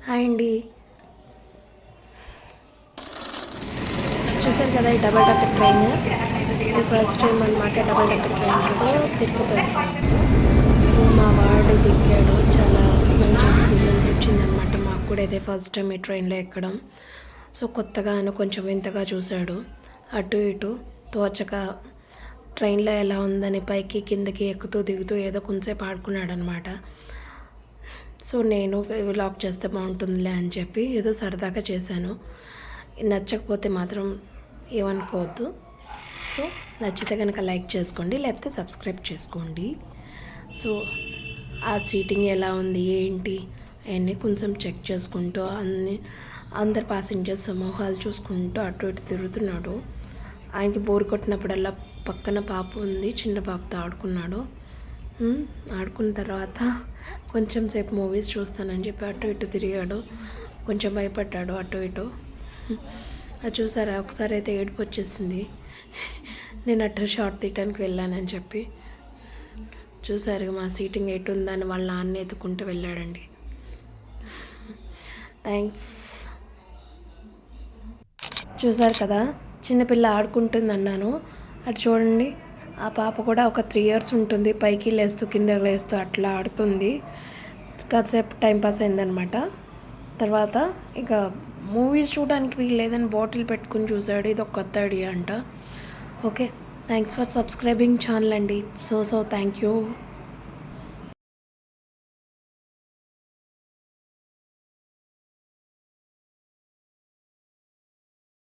Hi అండి. చూసారు కదా ఈ డబల్ డెక్కర్ ట్రైన్. ఇది ఫస్ట్ టైం అనమాట డబల్ డెక్కర్ ట్రైన్లో తిరుపతి వెళ్తున్నాము. సో మా వాడు దిగాడు, చాలా మంచి ఎక్స్పీరియన్స్ వచ్చిందనమాట. మాకు కూడా ఇదే ఫస్ట్ టైం ఈ ట్రైన్లో ఎక్కడం. సో కొత్తగాను కొంచెం వింతగా చూశాడు. అటు ఇటు తోచక ట్రైన్లో ఎలా ఉందని పైకి కిందకి ఎక్కుతూ దిగుతూ ఏదో కొంచెంసేపు ఆడుకున్నాడు అనమాట. సో నేను వ్లాగ్ చేస్తే బాగుంటుందిలే అని చెప్పి ఏదో సరదాగా చేశాను. నచ్చకపోతే మాత్రం ఏమనుకోవద్దు. సో నచ్చితే కనుక లైక్ చేసుకోండి, లేకపోతే సబ్స్క్రైబ్ చేసుకోండి. సో ఆ సీటింగ్ ఎలా ఉంది ఏంటి అవన్నీ కొంచెం చెక్ చేసుకుంటూ అందరు ప్యాసింజర్స్ సమూహాలు చూసుకుంటూ అటు ఇటు తిరుగుతున్నాడు. ఆయనకి బోర్ కొట్టినప్పుడల్లా పక్కన పాప ఉంది, చిన్న పాపతో ఆడుకున్నాడు. ఆడుకున్న తర్వాత కొంచెం సేపు మూవీస్ చూస్తానని చెప్పి అటు ఇటు తిరిగాడు. కొంచెం భయపడ్డాడు అటు ఇటు. అది చూసారా, ఒకసారి అయితే ఏడుపు వచ్చేసింది నేను అటు షార్ట్ తీయటానికి వెళ్ళానని చెప్పి. చూసారు మా సీటింగ్ ఎటు ఉందని వాళ్ళ నాన్న ఎత్తుకుంటూ వెళ్ళాడండి. థ్యాంక్స్. చూసారు కదా, చిన్నపిల్ల ఆడుకుంటుంది అన్నాను. అటు చూడండి, ఆ పాప కూడా ఒక 3 years ఉంటుంది. పైకి లేస్తూ కిందకి లేస్తూ అట్లా ఆడుతుంది. కాసేపు టైంపాస్ అయిందనమాట. తర్వాత ఇక మూవీస్ చూడడానికి వీలు లేదని బాటిల్ పెట్టుకుని చూసాడు. ఇది ఒక కొత్త ఐడియా అంట. Okay, thanks for subscribing channel అండి. So thank you.